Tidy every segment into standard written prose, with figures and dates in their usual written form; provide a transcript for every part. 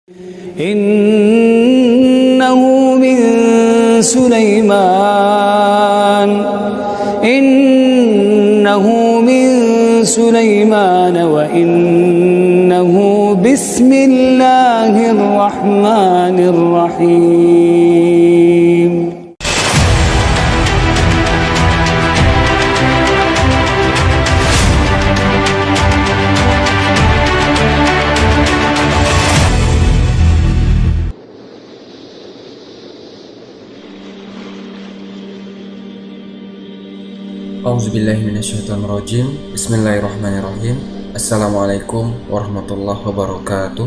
إنه من سليمان وإنه بسم الله الرحمن الرحيم. Auzubillahiminasyaitonirrajim. Bismillahirrahmanirrahim. Assalamualaikum warahmatullahi wabarakatuh.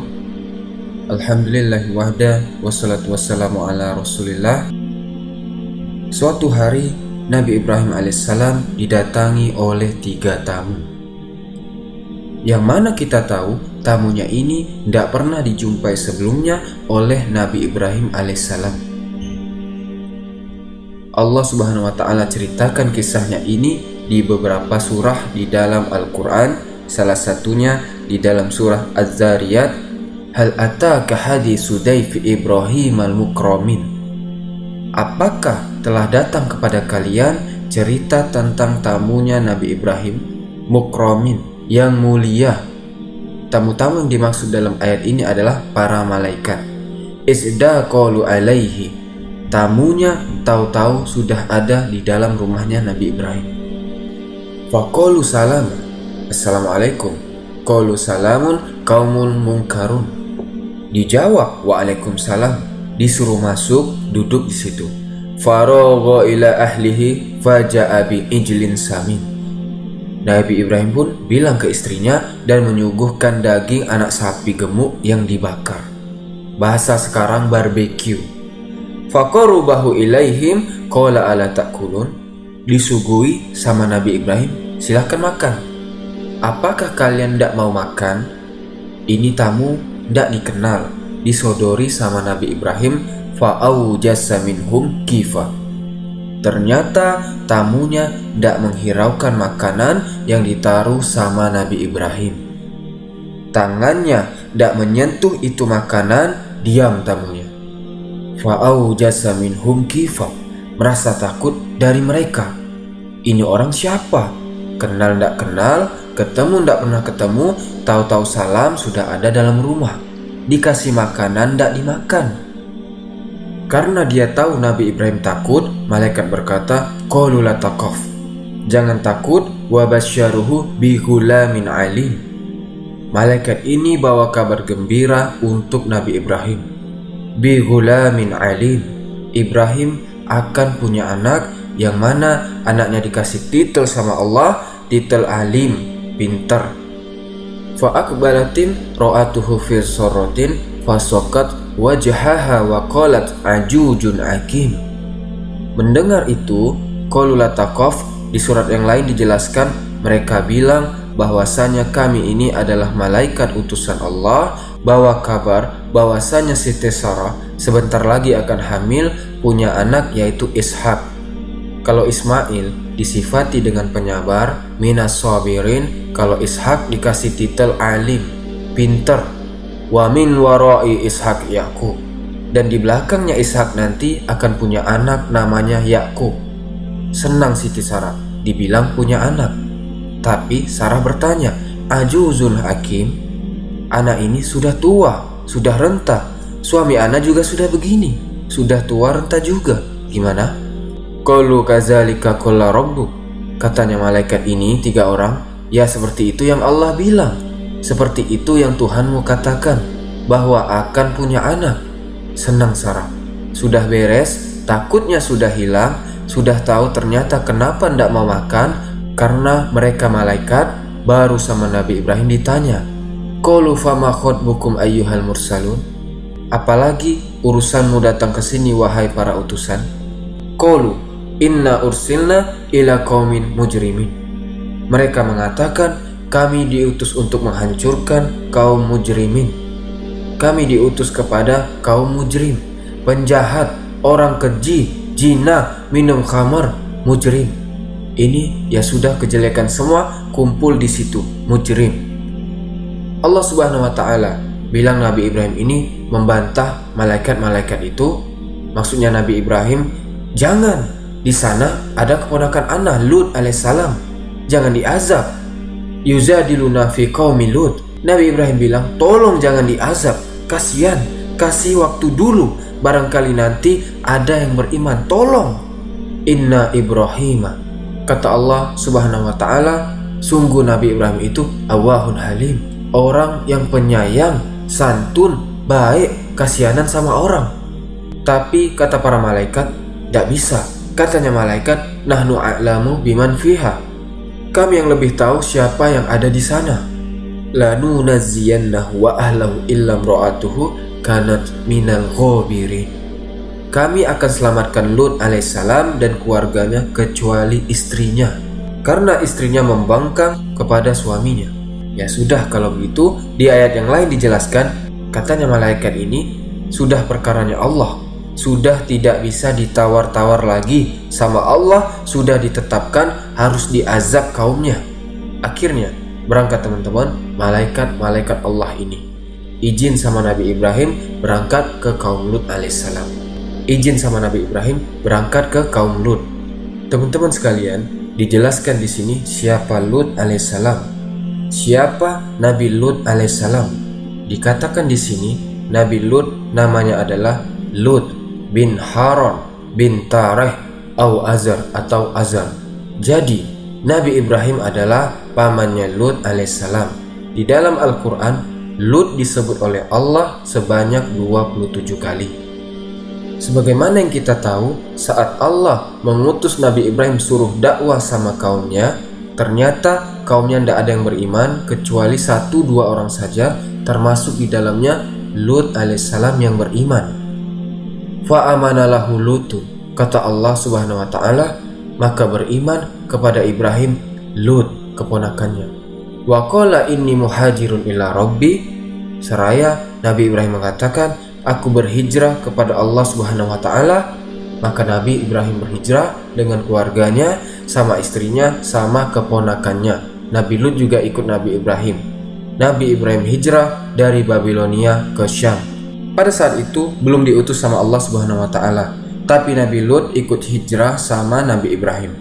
Alhamdulillahi wahda, wassalatu wassalamu ala rasulillah. Suatu hari Nabi Ibrahim alaihissalam didatangi oleh 3 tamu, yang mana kita tahu tamunya ini tidak pernah dijumpai sebelumnya oleh Nabi Ibrahim alaihissalam. Allah Subhanahu wa ta'ala ceritakan kisahnya ini di beberapa surah di dalam Al-Quran, salah satunya di dalam surah Az-Zariyat, Hal ataka haditsu dayfi Ibrahim al-mukramin. Apakah telah datang kepada kalian cerita tentang tamunya Nabi Ibrahim, mukramin, yang mulia. Tamu-tamu yang dimaksud dalam ayat ini adalah para malaikat. Isda qalu alaihi, tamunya tahu-tahu sudah ada di dalam rumahnya Nabi Ibrahim. Faqalu salam, assalamualaikum. Qalu salamun qaumun munkarun. Dijawab waalaikumsalam, disuruh masuk, duduk di situ. Faragha ila ahlihi faja'a bi ijlin samin. Nabi Ibrahim pun bilang ke istrinya dan menyuguhkan daging anak sapi gemuk yang dibakar. Bahasa sekarang barbecue. Faqarubahu ilaihim qala ala ta'kulun. Disuguhi sama Nabi Ibrahim, silakan makan. Apakah kalian tidak mau makan? Ini tamu tidak dikenal, disodori sama Nabi Ibrahim. Fa'aujasa minhum kifa. Ternyata tamunya tidak menghiraukan makanan yang ditaruh sama Nabi Ibrahim. Tangannya tidak menyentuh itu makanan, diam tamunya. Fa'aujasa minhum kifa, merasa takut dari mereka. Ini orang siapa? Kenal ndak kenal, ketemu ndak pernah ketemu, tahu-tahu salam sudah ada dalam rumah. Dikasih makanan ndak dimakan. Karena dia tahu Nabi Ibrahim takut, malaikat berkata, qalu la taqaf, jangan takut, wa basyaruhu bi ghulamin alim. Malaikat ini bawa kabar gembira untuk Nabi Ibrahim. Bi ghulamin alim, Ibrahim akan punya anak, yang mana anaknya dikasih titel sama Allah, titel alim, pintar. Fa akbalatin ra'atuhu fi sorotin fasokat wajhaha wa qalat ajujun akim. Mendengar itu, qalu la taqaf, di surat yang lain dijelaskan, mereka bilang bahwasanya kami ini adalah malaikat utusan Allah, bawa kabar bahwasanya Siti Sarah sebentar lagi akan hamil, punya anak yaitu Ishak. Kalau Ismail disifati dengan penyabar, minas sabirin. Kalau Ishak dikasih titel alim, pinter. Wa min warai Ishak Yakub, dan di belakangnya Ishak nanti akan punya anak namanya Yakub. Senang Siti Sarah dibilang punya anak. Tapi Sarah bertanya, ajuzun hakim, anak ini sudah tua, sudah renta. Suami anak juga sudah begini, sudah tua renta juga. Gimana? Qalu kadzalika qala rabbuk, katanya malaikat ini 3 orang, ya seperti itu yang Allah bilang, seperti itu yang Tuhanmu katakan, bahwa akan punya anak. Senang Sarah, sudah beres, takutnya sudah hilang, sudah tahu ternyata kenapa tidak mau makan, karena mereka malaikat. Baru sama Nabi Ibrahim ditanya, qalu fama khotbukum ayyuhal mursalun, apalagi urusanmu datang ke sini wahai para utusan. Qalu inna ursilna ila qaumin mujrimin. Mereka mengatakan, kami diutus untuk menghancurkan kaum mujrimin. Kami diutus kepada kaum mujrim, penjahat, orang keji, jina, minum khamar, mujrim. Ini ya sudah kejelekan semua kumpul di situ, mujrim. Allah Subhanahu wa ta'ala bilang Nabi Ibrahim ini membantah malaikat-malaikat itu. Maksudnya Nabi Ibrahim, jangan, di sana ada keponakan ana Lut alaihissalam, jangan diazab. Yuzadiluna fi qaumi Lut. Nabi Ibrahim bilang, tolong jangan diazab, kasihan, kasih waktu dulu, barangkali nanti ada yang beriman, tolong. Inna Ibrahima, kata Allah subhanahu wa ta'ala, sungguh Nabi Ibrahim itu awahun halim, orang yang penyayang, santun, baik, kasihanan sama orang. Tapi kata para malaikat, tidak bisa. Katanya malaikat, nahnu a'lamu biman fiha, kami yang lebih tahu siapa yang ada di sana. Lanu naziyannahu wa ahlahu illa imra'atuhu kanat minal ghabirin. Kami akan selamatkan Lut alaihissalam dan keluarganya kecuali istrinya, karena istrinya membangkang kepada suaminya. Ya sudah, kalau begitu di ayat yang lain dijelaskan, katanya malaikat ini sudah perkaranya Allah, sudah tidak bisa ditawar-tawar lagi sama Allah, sudah ditetapkan harus diazab kaumnya. Akhirnya berangkat teman-teman malaikat-malaikat Allah ini, izin sama Nabi Ibrahim berangkat ke kaum Lut alaihissalam. Izin sama Nabi Ibrahim berangkat ke kaum Lut. Teman-teman sekalian, dijelaskan di sini siapa Lut alaihissalam, siapa Nabi Lut alaihissalam. Dikatakan di sini Nabi Lut namanya adalah Lut bin Haran bin Tareh atau Azar. Jadi Nabi Ibrahim adalah pamannya Lut alaihissalam. Di dalam Al-Quran, Lut disebut oleh Allah sebanyak 27 kali. Sebagaimana yang kita tahu, saat Allah mengutus Nabi Ibrahim suruh dakwah sama kaumnya, ternyata kaumnya tidak ada yang beriman kecuali 1-2 orang saja, termasuk di dalamnya Lut alaihissalam yang beriman. Fa'amanalahu Lutu, kata Allah subhanahu wa ta'ala, maka beriman kepada Ibrahim Lut keponakannya. Wa qala inni muhajirun ila rabbi, seraya Nabi Ibrahim mengatakan, aku berhijrah kepada Allah subhanahu wa ta'ala. Maka Nabi Ibrahim berhijrah dengan keluarganya, sama istrinya, sama keponakannya. Nabi Lut juga ikut Nabi Ibrahim. Nabi Ibrahim hijrah dari Babilonia ke Syam. Pada saat itu belum diutus sama Allah subhanahu wa ta'ala, tapi Nabi Lut ikut hijrah sama Nabi Ibrahim.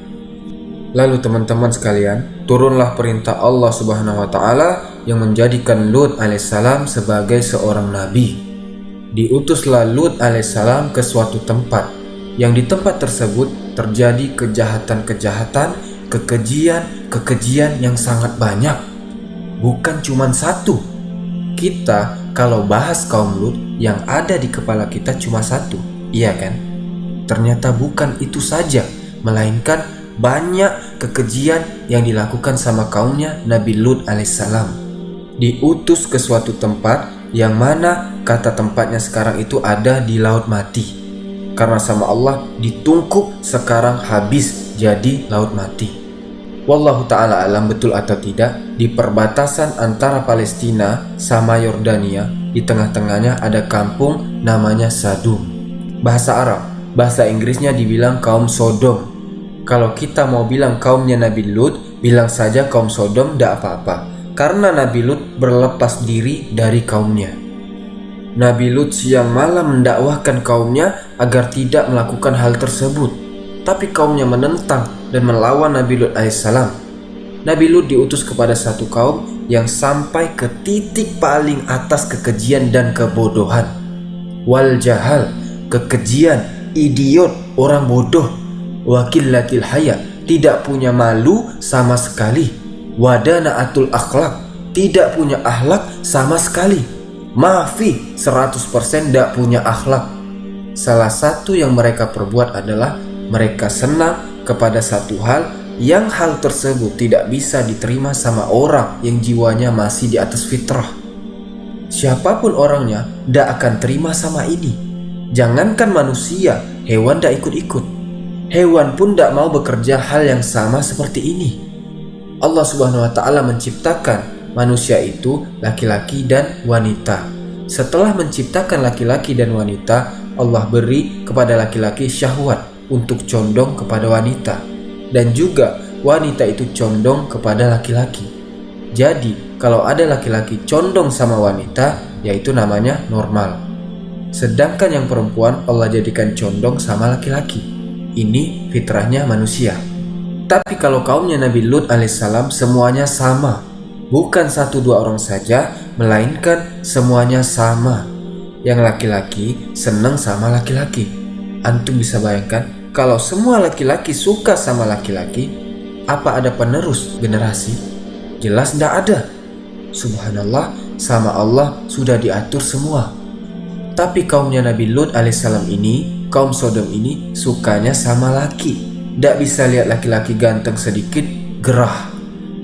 Lalu teman-teman sekalian, turunlah perintah Allah subhanahu wa ta'ala yang menjadikan Lut alaihissalam sebagai seorang nabi. Diutuslah Lut alaihissalam ke suatu tempat, yang di tempat tersebut terjadi kejahatan-kejahatan, kekejian yang sangat banyak. Bukan cuma satu. Kita kalau bahas kaum Lut, yang ada di kepala kita cuma satu, iya kan? Ternyata bukan itu saja, melainkan banyak kekejian yang dilakukan sama kaumnya Nabi Lut alaihissalam. Diutus ke suatu tempat yang mana kata tempatnya sekarang itu ada di Laut Mati, karena sama Allah ditungkuk sekarang habis jadi Laut Mati. Wallahu ta'ala alam betul atau tidak, di perbatasan antara Palestina sama Yordania, di tengah-tengahnya ada kampung namanya Sadum. Bahasa Arab, bahasa Inggrisnya dibilang kaum Sodom. Kalau kita mau bilang kaumnya Nabi Lut, bilang saja kaum Sodom, tidak apa-apa, karena Nabi Lut berlepas diri dari kaumnya. Nabi Lut siang malam mendakwahkan kaumnya agar tidak melakukan hal tersebut, tapi kaumnya menentang dan melawan Nabi Lut alaihissalam. Nabi Lut diutus kepada satu kaum yang sampai ke titik paling atas kekejian dan kebodohan. Wal jahal, kekejian, idiot, orang bodoh. Wakillatil haya, tidak punya malu sama sekali. Wadana'atul akhlak, tidak punya akhlak sama sekali. Maafi, 100% tidak punya akhlak. Salah satu yang mereka perbuat adalah mereka senang kepada satu hal yang hal tersebut tidak bisa diterima sama orang yang jiwanya masih di atas fitrah. Siapapun orangnya tidak akan terima sama ini. Jangankan manusia, hewan tidak ikut-ikut. Hewan pun tidak mau bekerja hal yang sama seperti ini. Allah subhanahu wa ta'ala menciptakan manusia itu laki-laki dan wanita. Setelah menciptakan laki-laki dan wanita, Allah beri kepada laki-laki syahwat untuk condong kepada wanita, dan juga wanita itu condong kepada laki-laki. Jadi kalau ada laki-laki condong sama wanita, yaitu namanya normal. Sedangkan yang perempuan Allah jadikan condong sama laki-laki. Ini fitrahnya manusia. Tapi kalau kaumnya Nabi Lut alaihissalam semuanya sama. Bukan 1-2 orang saja, melainkan semuanya sama. Yang laki-laki senang sama laki-laki. Antum bisa bayangkan, kalau semua laki-laki suka sama laki-laki, apa ada penerus generasi? Jelas tidak ada. Subhanallah, sama Allah sudah diatur semua. Tapi kaumnya Nabi Lut alaihissalam ini, kaum Sodom ini sukanya sama laki. Tidak bisa lihat laki-laki ganteng sedikit, gerah.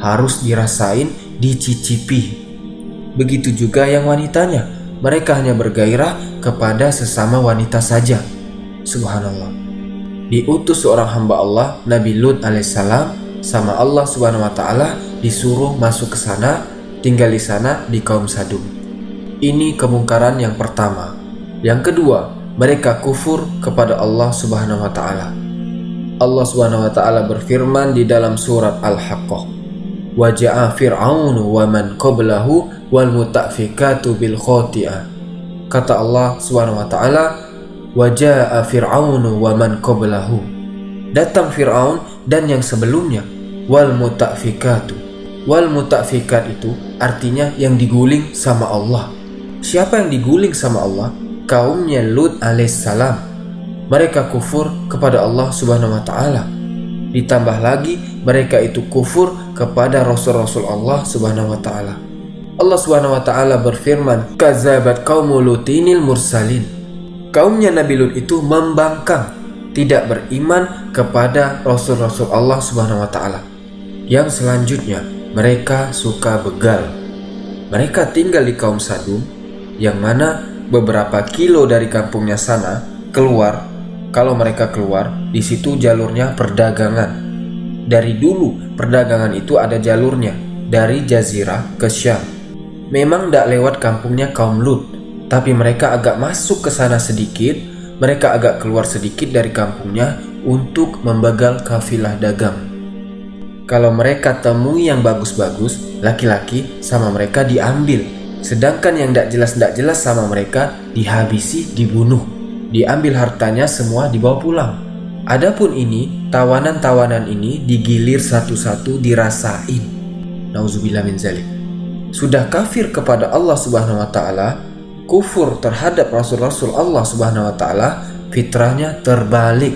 Harus dirasain, dicicipi. Begitu juga yang wanitanya. Mereka hanya bergairah kepada sesama wanita saja. Subhanallah. Diutus seorang hamba Allah, Nabi Lut alaihissalam, sama Allah subhanahu wa ta'ala, disuruh masuk ke sana, tinggal di sana di kaum Sadum. Ini kemungkaran yang pertama. Yang kedua, mereka kufur kepada Allah subhanahu wa ta'ala. Allah subhanahu wa ta'ala berfirman di dalam surat Al-Haqqah, wa ja'a fir'aunu wa man qablahu wal mutafikatu bil khoti'ah. Kata Allah subhanahu wa ta'ala, wa ja'a fir'aunu wa man qablahu. Datang Fir'aun dan yang sebelumnya. Wal mutafikatu. Wal mutafikat itu artinya yang diguling sama Allah. Siapa yang diguling sama Allah? Kaumnya Lut alaihissalam. Mereka kufur kepada Allah subhanahu wa ta'ala. Ditambah lagi mereka itu kufur kepada Rasul-Rasul Allah subhanahu wa ta'ala. Allah subhanahu wa ta'ala berfirman, kazabat qaumu lutinil mursalin. Kaumnya Nabi Lut itu membangkang, tidak beriman kepada Rasul-Rasul Allah subhanahu wa ta'ala. Yang selanjutnya, mereka suka begal. Mereka tinggal di kaum Sadum, yang mana beberapa kilo dari kampungnya sana keluar. Kalau mereka keluar, di situ jalurnya perdagangan. Dari dulu perdagangan itu ada jalurnya dari Jazirah ke Syam. Memang tidak lewat kampungnya kaum Lut, tapi mereka agak masuk ke sana sedikit. Mereka agak keluar sedikit dari kampungnya untuk membegal kafilah dagang. Kalau mereka temui yang bagus-bagus, laki-laki sama mereka diambil. Sedangkan yang tidak jelas sama mereka dihabisi, dibunuh. Diambil hartanya semua dibawa pulang. Adapun ini, tawanan-tawanan ini digilir satu-satu dirasain. Nauzubillah min zalik. Sudah kafir kepada Allah subhanahu wa ta'ala, kufur terhadap Rasul-Rasul Allah subhanahu wa ta'ala, fitrahnya terbalik.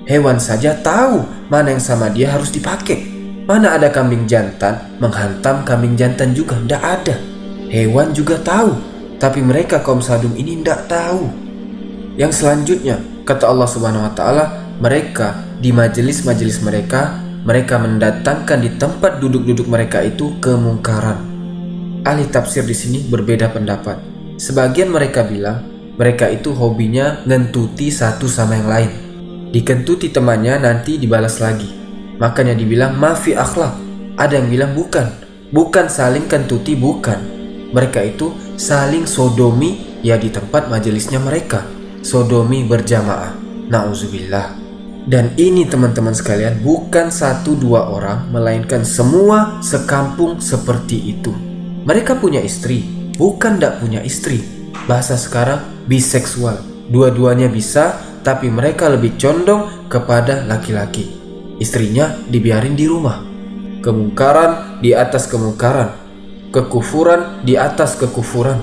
Hewan saja tahu mana yang sama dia harus dipakai. Mana ada kambing jantan menghantam kambing jantan juga, tidak ada. Hewan juga tahu, tapi mereka kaum Sadum ini tidak tahu. Yang selanjutnya, kata Allah subhanahu wa ta'ala, mereka di majelis-majelis mereka mendatangkan di tempat duduk-duduk mereka itu kemungkaran. Ahli tafsir di sini berbeda pendapat. Sebagian mereka bilang mereka itu hobinya ngentuti satu sama yang lain. Dikentuti temannya nanti dibalas lagi. Makanya dibilang mafi akhlak. Ada yang bilang bukan saling kentuti, bukan. Mereka itu saling sodomi ya di tempat majelisnya mereka. Sodomi berjamaah. Na'udzubillah. Dan ini teman-teman sekalian bukan 1-2 orang, melainkan semua sekampung seperti itu. Mereka punya istri, bukan tidak punya istri. Bahasa sekarang biseksual. Dua-duanya bisa, tapi mereka lebih condong kepada laki-laki. Istrinya dibiarin di rumah. Kemungkaran di atas kemungkaran, kekufuran di atas kekufuran.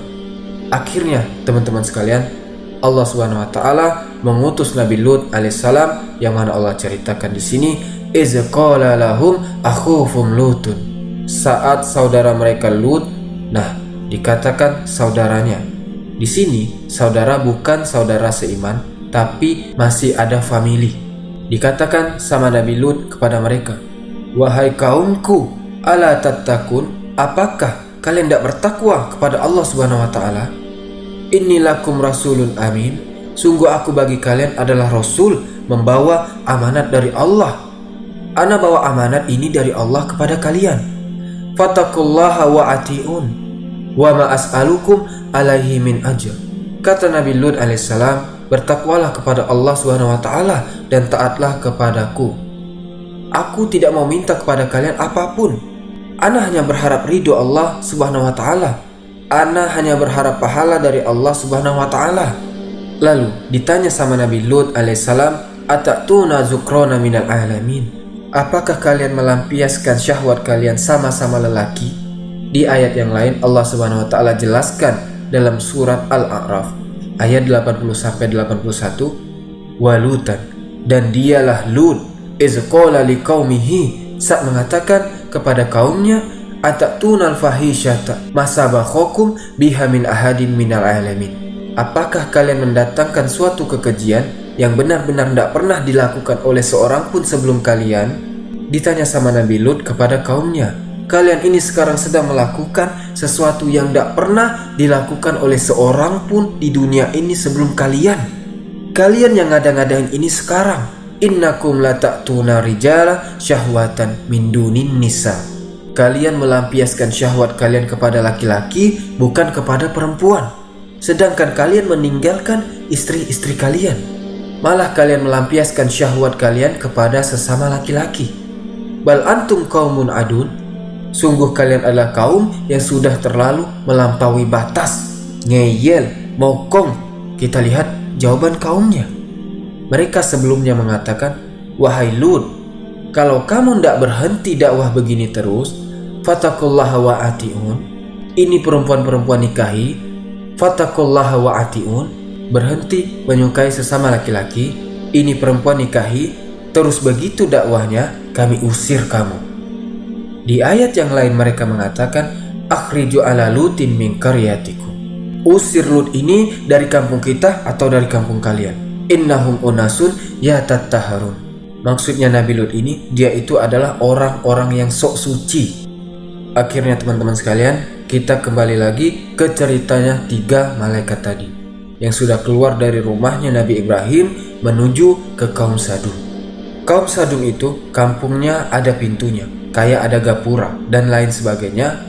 Akhirnya teman-teman sekalian, Allah subhanahu wa ta'ala mengutus Nabi Lut alaihissalam, yang mana Allah ceritakan di sini, iz qala lahum akhuhum Lutun. Saat saudara mereka Lut, nah dikatakan saudaranya. Di sini saudara bukan saudara seiman, tapi masih ada famili. Dikatakan sama Nabi Lut kepada mereka, wahai kaumku, ala tattakun, apakah kalian tidak bertakwa kepada Allah subhanahu wa ta'ala? Innilakum rasulun amin. Sungguh aku bagi kalian adalah rasul, membawa amanat dari Allah. Ana bawa amanat ini dari Allah kepada kalian. Fattaqullaha wa ati'un wa ma as'alukum alaihi min ajr. Kata Nabi Lut alaihissalam, bertakwalah kepada Allah subhanahu wa ta'ala dan taatlah kepadaku. Aku tidak mau minta kepada kalian apapun. Ana hanya berharap ridho Allah subhanahu wa ta'ala. Ana hanya berharap pahala dari Allah Subhanahu wa ta'ala. Lalu ditanya sama Nabi Lut alaihissalam, atatuna zukrona minal alamin, apakah kalian melampiaskan syahwat kalian sama-sama lelaki? Di ayat yang lain Allah Subhanahu wa ta'ala jelaskan dalam surat Al-A'raf ayat 80-81, walutan, dan dialah Lut iz qala liqaumihi, saat mengatakan kepada kaumnya, atatuna al-fahisyata masabakhakum biha min ahadin minal alamin, apakah kalian mendatangkan suatu kekejian yang benar-benar tidak pernah dilakukan oleh seorang pun sebelum kalian? Ditanya sama Nabi Lut kepada kaumnya, kalian ini sekarang sedang melakukan sesuatu yang tidak pernah dilakukan oleh seorang pun di dunia ini sebelum kalian. Kalian yang ngada-ngadain ini sekarang. Innakum lata'tuna rijala syahwatan min dunin nisa. Kalian melampiaskan syahwat kalian kepada laki-laki, bukan kepada perempuan. Sedangkan kalian meninggalkan istri-istri kalian. Malah kalian melampiaskan syahwat kalian kepada sesama laki-laki. Bal antum qaumun adun, sungguh kalian adalah kaum yang sudah terlalu melampaui batas. Ngeyel, mokong. Kita lihat jawaban kaumnya. Mereka sebelumnya mengatakan, wahai Lut, kalau kamu tidak berhenti dakwah begini terus, fatakullaha wa ati'un, ini perempuan-perempuan nikahi, fatakullaha wa ati'un, berhenti menyukai sesama laki-laki, ini perempuan nikahi, terus begitu dakwahnya, kami usir kamu. Di ayat yang lain mereka mengatakan, akhriju ala Lutin min qaryatikum, usir Lut ini dari kampung kita atau dari kampung kalian. Innahum unasun yatattaharun, maksudnya Nabi Lut ini, dia itu adalah orang-orang yang sok suci. Akhirnya teman-teman sekalian, kita kembali lagi ke ceritanya 3 malaikat tadi yang sudah keluar dari rumahnya Nabi Ibrahim menuju ke kaum Sadum. Kaum Sadum itu kampungnya ada pintunya, kayak ada gapura dan lain sebagainya.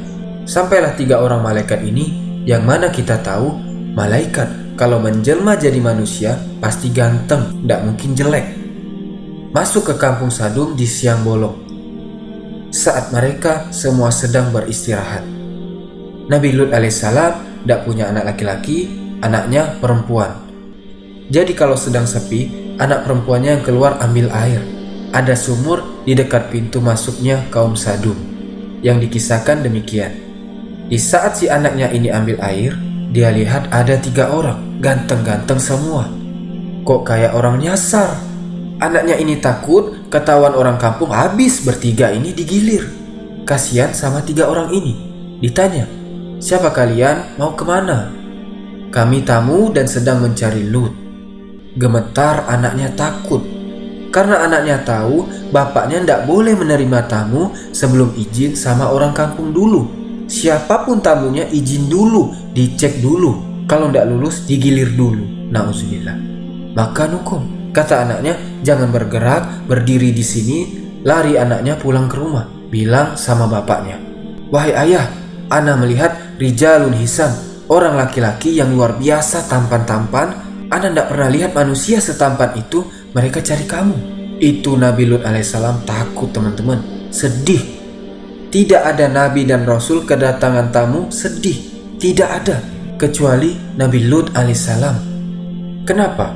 Sampailah 3 orang malaikat ini, yang mana kita tahu malaikat kalau menjelma jadi manusia pasti ganteng, tidak mungkin jelek. Masuk ke kampung Sadum di siang bolong, saat mereka semua sedang beristirahat. Nabi Lut alaihissalam tidak punya anak laki-laki, anaknya perempuan. Jadi kalau sedang sepi, anak perempuannya yang keluar ambil air. Ada sumur di dekat pintu masuknya kaum Sadum, yang dikisahkan demikian. Di saat si anaknya ini ambil air, dia lihat ada 3 orang, ganteng-ganteng semua. Kok kayak orang nyasar? Anaknya ini takut, ketahuan orang kampung, habis bertiga ini digilir. Kasihan sama 3 orang ini. Ditanya, siapa kalian? Mau kemana? Kami tamu dan sedang mencari Lut. Gemetar anaknya takut, karena anaknya tahu bapaknya tidak boleh menerima tamu sebelum izin sama orang kampung dulu. Siapapun tamunya izin dulu, dicek dulu. Kalau tidak lulus digilir dulu. Nauzubillah. Maka hukum, kata anaknya, jangan bergerak, berdiri di sini. Lari anaknya pulang ke rumah, bilang sama bapaknya, wahai ayah, ana melihat rijalun hisan, orang laki-laki yang luar biasa tampan-tampan. Ana tidak pernah lihat manusia setampan itu. Mereka cari kamu. Itu Nabi Lut alaihissalam takut teman-teman, sedih. Tidak ada Nabi dan Rasul kedatangan tamu sedih. Tidak ada, kecuali Nabi Lut alaihissalam. Kenapa?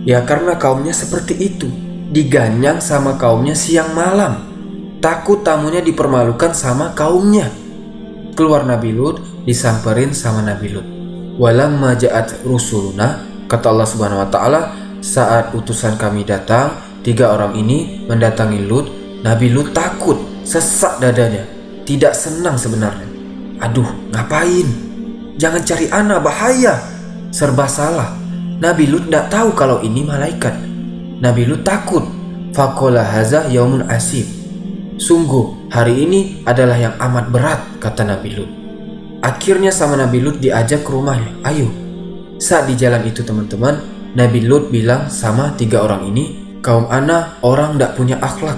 Ya karena kaumnya seperti itu, diganyang sama kaumnya siang malam. Takut tamunya dipermalukan sama kaumnya. Keluar Nabi Lut, disamperin sama Nabi Lut. Walamma ja'at rusuluna, kata Allah Subhanahu wa ta'ala, saat utusan kami datang, 3 orang ini mendatangi Lut. Nabi Lut takut, sesak dadanya, tidak senang sebenarnya. Aduh, ngapain? Jangan cari ana, bahaya. Serba salah. Nabi Lut tidak tahu kalau ini malaikat. Nabi Lut takut. Faqala haza yaumun asib. Sungguh, hari ini adalah yang amat berat, kata Nabi Lut. Akhirnya sama Nabi Lut diajak ke rumahnya. Ayo. Saat di jalan itu teman-teman, Nabi Lut bilang sama 3 orang ini, kaum ana orang tidak punya akhlak.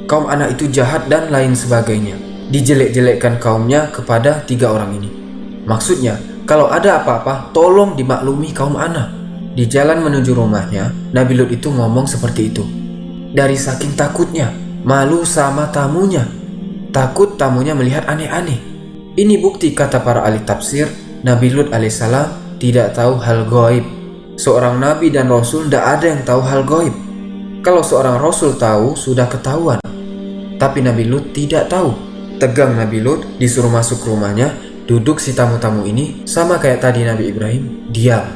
Kaum ana itu jahat dan lain sebagainya. Dijelek-jelekkan kaumnya kepada 3 orang ini. Maksudnya, kalau ada apa-apa, tolong dimaklumi kaum ana. Di jalan menuju rumahnya, Nabi Lut itu ngomong seperti itu. Dari saking takutnya, malu sama tamunya. Takut tamunya melihat aneh-aneh. Ini bukti kata para ahli tafsir, Nabi Lut alaihissalam tidak tahu hal gaib. Seorang nabi dan rasul tidak ada yang tahu hal gaib. Kalau seorang rasul tahu sudah ketahuan, tapi Nabi Lut tidak tahu. Tegang Nabi Lut, disuruh masuk rumahnya. Duduk si tamu-tamu ini sama kayak tadi Nabi Ibrahim, diam.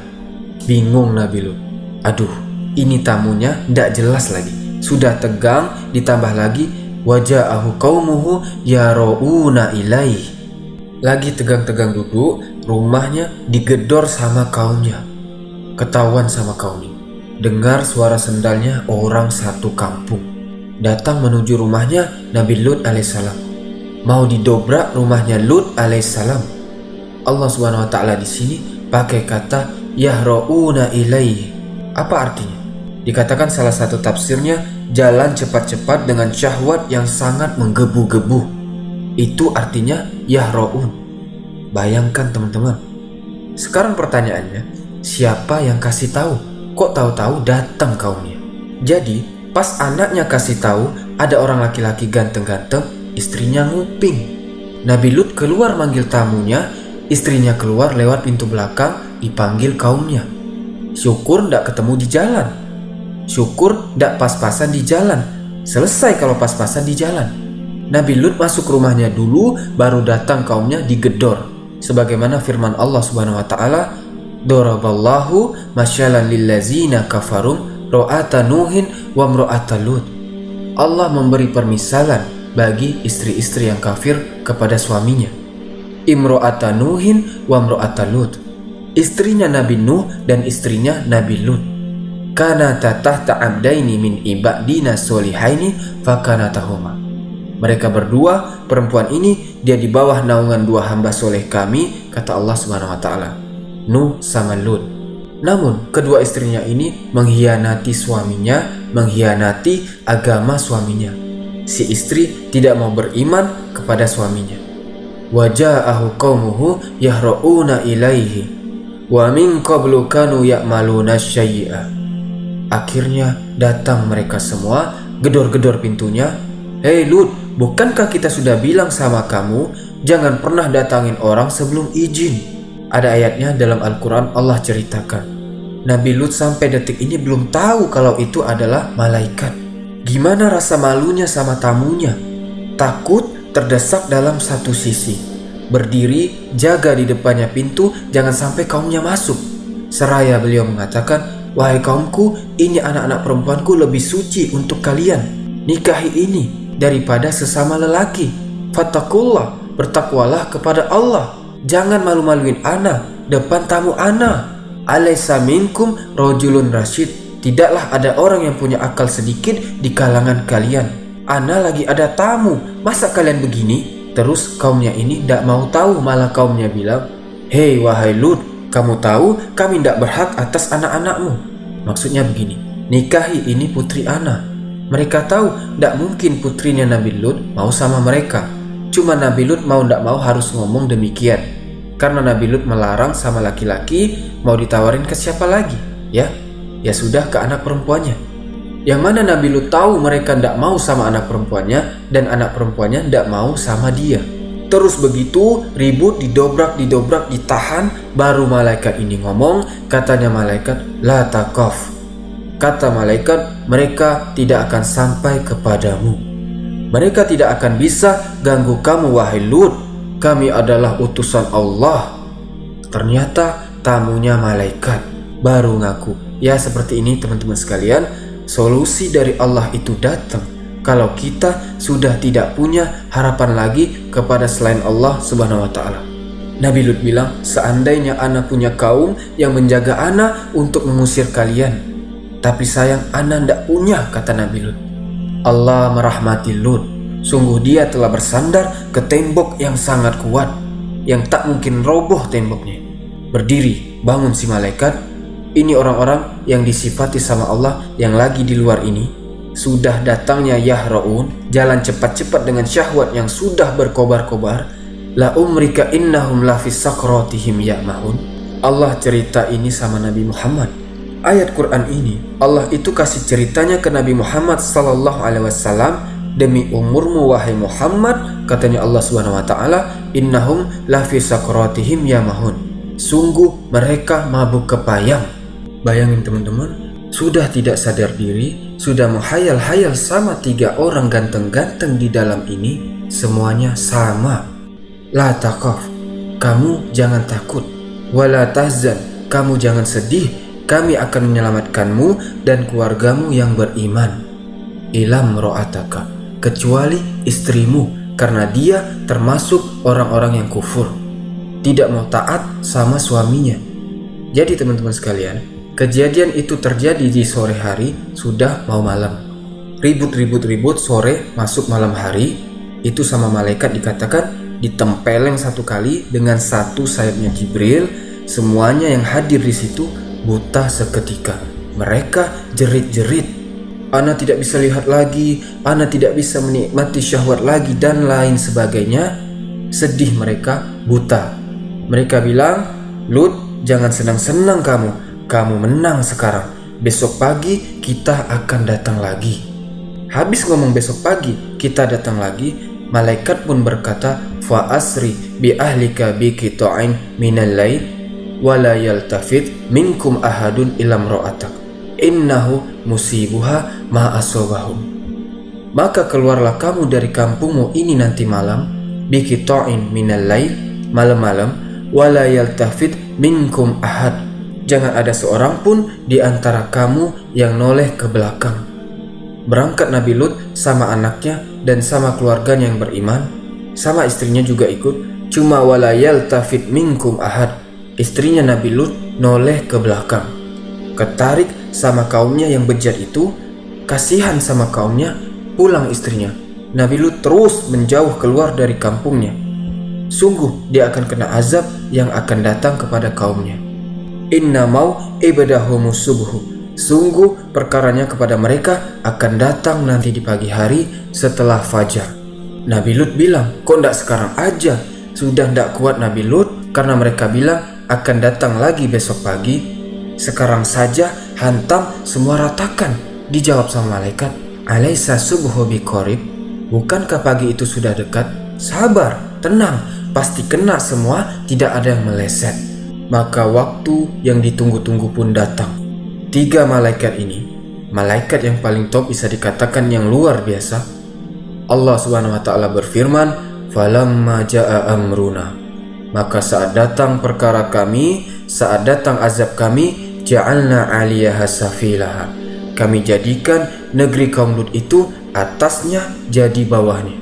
Bingung Nabi Lut. Aduh, ini tamunya tidak jelas lagi. Sudah tegang, ditambah lagi waja'ahu qaumuhu yara'una ilaih. Lagi tegang-tegang duduk, rumahnya digedor sama kaumnya. Ketahuan sama kaumnya. Dengar suara sendalnya orang satu kampung. Datang menuju rumahnya Nabi Lut alaihissalam. Mau didobrak rumahnya Lut alaihissalam. Allah subhanahu wa ta'ala di sini pakai kata yahra'una ilaihi. Apa artinya? Dikatakan salah satu tafsirnya, jalan cepat-cepat dengan syahwat yang sangat menggebu-gebu. Itu artinya yahra'un. Bayangkan teman-teman. Sekarang pertanyaannya, siapa yang kasih tahu? Kok tahu-tahu datang kaumnya? Jadi pas anaknya kasih tahu ada orang laki-laki ganteng-ganteng, istrinya nguping. Nabi Lut keluar manggil tamunya, istrinya keluar lewat pintu belakang, dipanggil kaumnya. Syukur ndak ketemu di jalan. Syukur ndak pas-pasan di jalan. Selesai kalau pas-pasan di jalan. Nabi Lut masuk rumahnya dulu, baru datang kaumnya digedor. Sebagaimana firman Allah subhanahu wa ta'ala, Daraballahu masyalan lillazina kafarum ro'ata nuhin wa mro'ata lut. Allah memberi permisalan bagi istri-istri yang kafir kepada suaminya. Imro'ata nuhin wa mro'ata lut. Istrinya Nabi Nuh dan istrinya Nabi Lut. Kana tahta abdaini min ibadina solihaini fakanatahuma. Mereka berdua, perempuan ini, dia di bawah naungan dua hamba soleh kami, kata Allah subhanahu wa ta'ala, Nuh sama Lut. Namun kedua istrinya ini mengkhianati suaminya, mengkhianati agama suaminya. Si istri tidak mau beriman kepada suaminya. Waja'ahu qaumuhu yahra'una ilaihi wa min qablu kanu ya'maluna syai'a. Akhirnya datang mereka semua, gedor-gedor pintunya. Hei Lut, bukankah kita sudah bilang sama kamu jangan pernah datangin orang sebelum izin? Ada ayatnya dalam Al-Quran, Allah ceritakan Nabi Lut sampai detik ini belum tahu kalau itu adalah malaikat. Gimana rasa malunya sama tamunya? Takut, terdesak dalam satu sisi. Berdiri, jaga di depannya pintu, jangan sampai kaumnya masuk. Seraya beliau mengatakan, wahai kaumku, ini anak-anak perempuanku lebih suci untuk kalian. Nikahi ini daripada sesama lelaki. Fattakullah, bertakwalah kepada Allah. Jangan malu-maluin ana depan tamu ana. Alaysa minkum rajulun rasyid. Tidaklah ada orang yang punya akal sedikit di kalangan kalian. Ana lagi ada tamu, masa kalian begini? Terus kaumnya ini tidak mau tahu, malah kaumnya bilang, hei wahai Lut, kamu tahu kami tidak berhak atas anak-anakmu. Maksudnya begini, nikahi ini putri ana. Mereka tahu tidak mungkin putrinya Nabi Lut mau sama mereka. Cuma Nabi Lut mau tidak mau harus ngomong demikian. Karena Nabi Lut melarang sama laki-laki, mau ditawarin ke siapa lagi? Ya sudah ke anak perempuannya. Yang mana Nabi Lut tahu mereka tidak mau sama anak perempuannya, dan anak perempuannya tidak mau sama dia. Terus begitu ribut, didobrak, ditahan. Baru malaikat ini ngomong, katanya malaikat, la taqaf. Kata malaikat, mereka tidak akan sampai kepadamu. Mereka tidak akan bisa ganggu kamu wahai Lut. Kami adalah utusan Allah. Ternyata tamunya malaikat. Baru ngaku. Ya seperti ini teman-teman sekalian. Solusi dari Allah itu datang kalau kita sudah tidak punya harapan lagi kepada selain Allah subhanahu wa ta'ala. Nabi Lut bilang, seandainya ana punya kaum yang menjaga ana untuk mengusir kalian. Tapi sayang ana ndak punya, kata Nabi Lut. Allah merahmati Lut. Sungguh dia telah bersandar ke tembok yang sangat kuat, yang tak mungkin roboh temboknya. Berdiri, bangun si malaikat. Ini orang-orang yang disifati sama Allah yang lagi di luar ini. Sudah datangnya yahra'un, jalan cepat-cepat dengan syahwat yang sudah berkobar-kobar. La umrika innahum lafis sakratihim ya'mahun. Allah cerita ini sama Nabi Muhammad. Ayat Quran ini Allah itu kasih ceritanya ke Nabi Muhammad sallallahu alaihi wasallam. Demi umurmu wahai Muhammad, katanya Allah subhanahu wa ta'ala, innahum lafis sakratihim ya'mahun. Sungguh mereka mabuk kepayang. Bayangin teman-teman, sudah tidak sadar diri, sudah menghayal-hayal sama 3 orang ganteng-ganteng di dalam ini, semuanya sama. La taqaf, kamu jangan takut. Wala tahzan, kamu jangan sedih, kami akan menyelamatkanmu dan keluargamu yang beriman. Ilam ro'ataka, kecuali istrimu, karena dia termasuk orang-orang yang kufur, tidak mau taat sama suaminya. Jadi teman-teman sekalian, kejadian itu terjadi di sore hari, sudah mau malam. Ribut sore masuk malam hari, itu sama malaikat dikatakan ditempeleng 1 kali dengan 1 sayapnya Jibril. Semuanya yang hadir di situ buta seketika. Mereka jerit-jerit, ana tidak bisa lihat lagi, ana tidak bisa menikmati syahwat lagi, dan lain sebagainya. Sedih mereka, buta. Mereka bilang, Lut, jangan senang-senang kamu menang sekarang. Besok pagi kita akan datang lagi. Habis ngomong besok pagi kita datang lagi, malaikat pun berkata, fa asri bi ahlika bi qita'in minal lail wala yaltafit minkum ahadun ilam ro'atak innahu musibuha ma asobahum. Maka keluarlah kamu dari kampungmu ini nanti malam, bi qita'in minal lail, malam-malam, wala yaltafit minkum ahad, jangan ada seorang pun di antara kamu yang noleh ke belakang. Berangkat Nabi Lut sama anaknya dan sama keluarganya yang beriman, sama istrinya juga ikut. Cuma wala yaltafit minkum ahad, istrinya Nabi Lut noleh ke belakang. Ketarik sama kaumnya yang bejat itu, kasihan sama kaumnya, pulang istrinya. Nabi Lut terus menjauh keluar dari kampungnya. Sungguh dia akan kena azab yang akan datang kepada kaumnya. Inna mau ibadahumus subuhu, sungguh perkaranya kepada mereka akan datang nanti di pagi hari setelah fajar. Nabi Lut bilang, kok ndak sekarang aja? Sudah ndak kuat Nabi Lut karena mereka bilang akan datang lagi besok pagi. Sekarang saja hantam semua ratakan. Dijawab sama malaikat, alaisa subuhu biqarib, bukankah pagi itu sudah dekat? Sabar, tenang, pasti kena semua, tidak ada yang meleset. Maka waktu yang ditunggu-tunggu pun datang. 3 malaikat ini, malaikat yang paling top, bisa dikatakan yang luar biasa. Allah Subhanahu wa taala berfirman, falamma jaa amruna, maka saat datang perkara kami, saat datang azab kami, ja'alna 'aliyaha safilaha, kami jadikan negeri kaum Lut itu atasnya jadi bawahnya.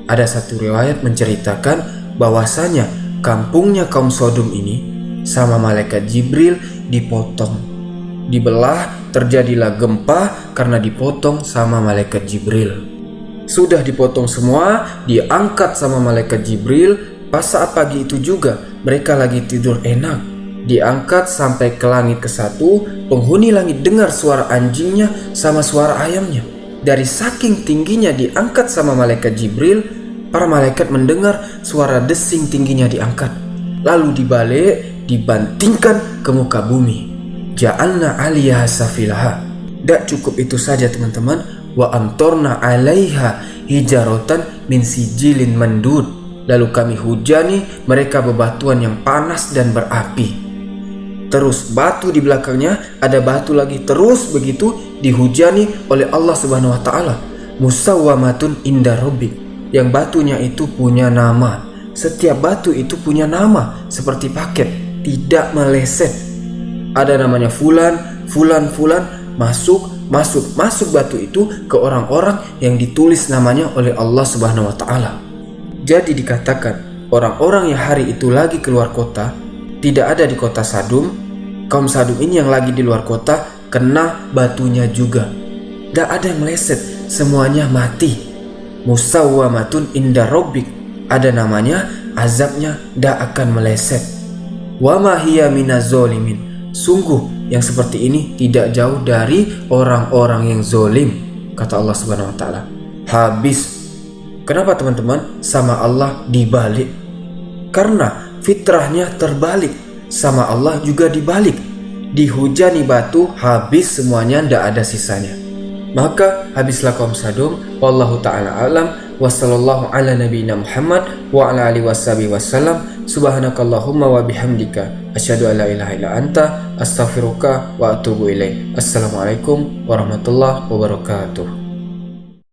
Ada satu riwayat menceritakan bahwasanya kampungnya kaum Sodom ini sama malaikat Jibril dipotong, dibelah, terjadilah gempa karena dipotong sama malaikat Jibril. Sudah dipotong semua, diangkat sama malaikat Jibril. Pas saat pagi itu juga mereka lagi tidur enak, diangkat sampai ke langit ke-1. Penghuni langit dengar suara anjingnya sama suara ayamnya. Dari saking tingginya diangkat sama malaikat Jibril, para malaikat mendengar suara desing tingginya diangkat, lalu dibalik, dibantingkan ke muka bumi. Ja'alna 'aliyaha safilaha. Tak cukup itu saja teman-teman, wa amtorna 'alaiha hijaratan min sijilin mandud, lalu kami hujani mereka bebatuan yang panas dan berapi. Terus batu di belakangnya, ada batu lagi, terus begitu dihujani oleh Allah Subhanahu wa taala. Musawwamatun inda rabbik, yang batunya itu punya nama. Setiap batu itu punya nama seperti paket, tidak meleset. Ada namanya fulan, masuk batu itu ke orang-orang yang ditulis namanya oleh Allah Subhanahu wa taala. Jadi dikatakan orang-orang yang hari itu lagi keluar kota, tidak ada di kota Sadum. Kaum Sadum ini yang lagi di luar kota kena batunya juga. Tidak ada yang meleset, semuanya mati. Musawwamatun inda rabbik, ada namanya, azabnya tidak akan meleset. Wa ma hiya minaz zalimin, sungguh yang seperti ini tidak jauh dari orang-orang yang zolim, kata Allah Subhanahu wa taala. Habis. Kenapa teman-teman? Sama Allah dibalik. Karena fitrahnya terbalik, sama Allah juga dibalik. Dihujani batu, habis semuanya, tidak ada sisanya. Maka habislah kaum Sadum. Wallahu ta'ala alam. Wassallallahu ala nabiyina Muhammad wa ala alihi wasallam. Subhanakallahumma wa bihamdika asyhadu an la ilaha illa anta astaghfiruka wa atubu ilaik. Assalamualaikum warahmatullahi wabarakatuh.